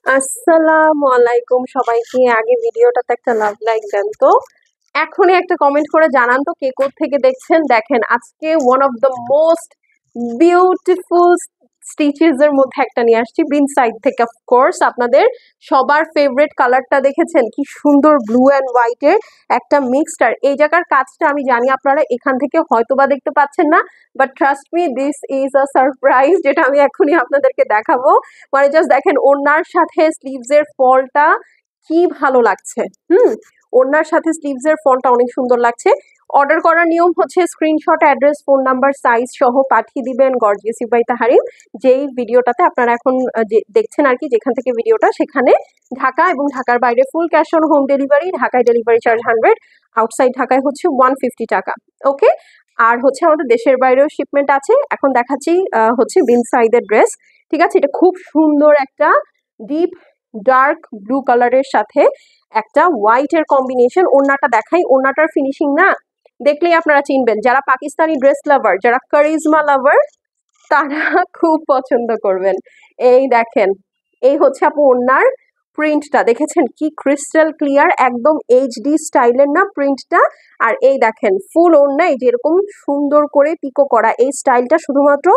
আসসালামু আলাইকুম সবাইকে। আগে ভিডিওটাতে একটা লাভ লাইক দেন তো। এখনই একটা কমেন্ট করে জানান তো কে থেকে দেখছেন। দেখেন আজকে one of the most beautiful stitches এর মধ্যে একটা নিয়ে আসছি বিন সাইড থেকে। অফকোর্স আপনাদের সবার ফেভারিট কালারটা দেখেছেন, কি সুন্দর ব্লু অ্যান্ড হোয়াইট এর একটা মিক্সড। আর এই জায়গার কাজটা আমি জানি আপনারা এখান থেকে হয়তোবা দেখতে পাচ্ছেন না, but trust me this is a surprise, যেটা আমি এখনই আপনাদেরকে দেখাবো। মানে জাস্ট দেখেন ওড়নার সাথে স্লিভস এর ফলটা কি ভালো লাগছে। ওড়নার সাথে স্লিভস এর ফলটা অনেক সুন্দর লাগছে। অর্ডার করার নিয়ম হচ্ছে screenshot, address, phone number, size সহ পাঠিয়ে দিবেন গর্জিয়াস বাই তাহারিম। যেই ভিডিওটাতে আপনারা এখন দেখছেন আর কি, যেখান থেকে ভিডিওটা, সেখানে ঢাকা এবং ঢাকার বাইরে full cash on home delivery. ঢাকায় ডেলিভারি চার্জ 100, আউটসাইড ঢাকায় হচ্ছে 150 টাকা। ওকে। আর হচ্ছে আমাদের দেশের বাইরেও শিপমেন্ট আছে। এখন দেখাচ্ছি হচ্ছে বিন সাইডের ড্রেস। ঠিক আছে, এটা খুব সুন্দর একটা ডিপ ডার্ক ব্লু কালারের সাথে একটা হোয়াইট এর কম্বিনেশন। ওড়নাটা দেখাই, ওড়নাটার ফিনিশিং না দেখলেই আপনারা চিনবেন। যারা পাকিস্তানি ড্রেস লাভার, যারা কারিজমা লাভার, তারা খুব পছন্দ করবেন। এই দেখেন, এই হচ্ছে আপু ওড়নার প্রিন্টটা, দেখেছেন কি ক্রিস্টাল ক্লিয়ার, একদম এইচডি স্টাইলের না প্রিন্টটা। আর এই দেখেন ফুল ওড়না, এই যেরকম সুন্দর করে পিকো করা, এই স্টাইলটা শুধুমাত্র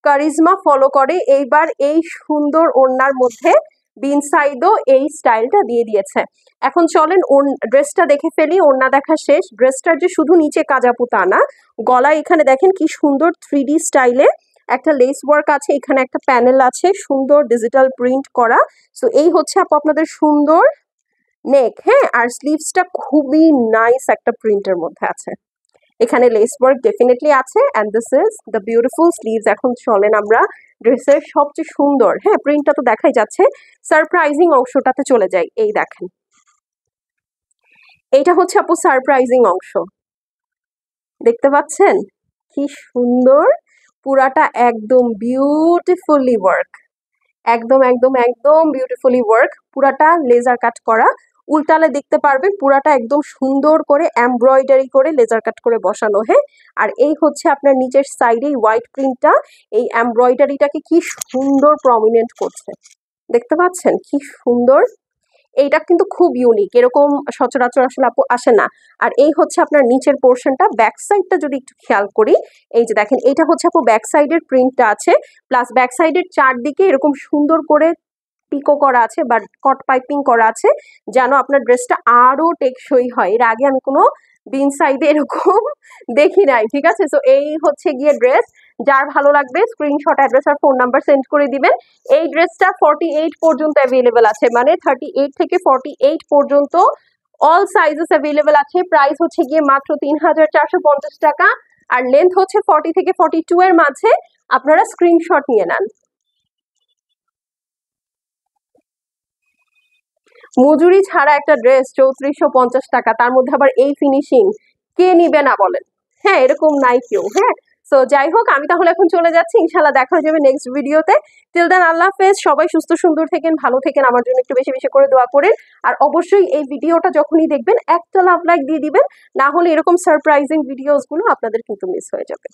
কারিজমা ফলো করে। এইবার এই সুন্দর ওড়নার মধ্যে বিন সাইডও এই স্টাইলটা দিয়ে দিয়েছে। এখন চলেন ড্রেসটা দেখে ফেলি। ওড়না দেখা শেষ। ড্রেসটার যে শুধু নিচে কাজাপু তা না, গলায় এখানে দেখেন কি সুন্দর 3D স্টাইলে একটা লেস ওয়ার্ক আছে, এখানে একটা প্যানেল আছে, সুন্দর ডিজিটাল প্রিন্ট করা। সো এই হচ্ছে আপু আপনাদের সুন্দর নেক। হ্যাঁ, আর স্লিভসটা খুবই নাইস একটা প্রিন্টের মধ্যে আছে। এখানে লেস ওয়ার্ক ডেফিনেটলি আছে, and this is the beautiful sleeves. এখন চলেন আমরা ড্রেসের সবচেয়ে সুন্দর, হ্যাঁ প্রিন্টটা তো দেখাই যাচ্ছে, সারপ্রাইজিং অংশটাতে চলে যাই। এই দেখেন, এইটা হচ্ছে আপু সারপ্রাইজিং অংশ, দেখতে পাচ্ছেন কি সুন্দর, পুরাটা একদম বিউটিফুলি ওয়ার্ক, একদম একদম একদম বিউটিফুলি ওয়ার্ক, পুরাটা লেজার কাট করা। উল্টালে দেখতে পারবেন পুরাটা একদম সুন্দর করে এমব্রয়ডারি করে লেজার কাট করে বসানো। হ্যাঁ, আর এই হচ্ছে আপনার নিচের সাইডে হোয়াইট প্রিন্টটা, এই এমব্রয়ডারিটাকে কি সুন্দর প্রমিনেন্ট করছে, দেখতে পাচ্ছেন কি সুন্দর। এইটা কিন্তু খুব ইউনিক, এরকম সচরাচর আসলে আপু আসে না। আর এই হচ্ছে আপনার নিচের পোর্শনটা, ব্যাক সাইডটা যদি একটু খেয়াল করি, এই যে দেখেন এইটা হচ্ছে আপু ব্যাক সাইডের প্রিন্টটা আছে, প্লাস ব্যাক সাইডের চারদিকে এরকম সুন্দর করে পিকো করা আছে বা কট পাইপিং করা আছে, যেন আপনার ড্রেসটা আরো টেকসই হয়। এর আগে আমি কোনো বিন সাইডে এরকম দেখি নাই। ঠিক আছে, তো এই হচ্ছে গিয়ে ড্রেস। যার ভালো লাগবে স্ক্রিনশট, অ্যাড্রেস আর ফোন নাম্বার সেন্ড করে দিবেন। এই ড্রেসটা 48 পর্যন্ত অ্যাভেলেবেল আছে, মানে 38 থেকে 48 পর্যন্ত অল সাইজেস অ্যাভেলেবেল আছে। প্রাইস হচ্ছে গিয়ে মাত্র 3450 টাকা। আর লেন্থ হচ্ছে 40 থেকে 42 এর মাঝে। আপনারা স্ক্রিনশট নিয়ে নেন। মজুরি ছাড়া একটা ড্রেস 3450 টাকা, তার মধ্যে আবার এই ফিনিশিং, কে নিবে না বলেন? হ্যাঁ, এরকম নাই কেউ। হ্যাঁ, সো যাই হোক, আমি তাহলে এখন চলে যাচ্ছি। ইনশাল্লাহ দেখা হয়ে যাবে নেক্সট ভিডিওতে। টিল দেন আল্লাহ হাফেজ। সবাই সুস্থ সুন্দর থেকেন, ভালো থেকেন, আমার জন্য একটু বেশি বেশি করে দোয়া করেন। আর অবশ্যই এই ভিডিওটা যখনই দেখবেন একটা লাভ লাইক দিয়ে দিবেন, না হলে এরকম সারপ্রাইজিং ভিডিওস গুলো আপনাদের কিন্তু মিস হয়ে যাবে।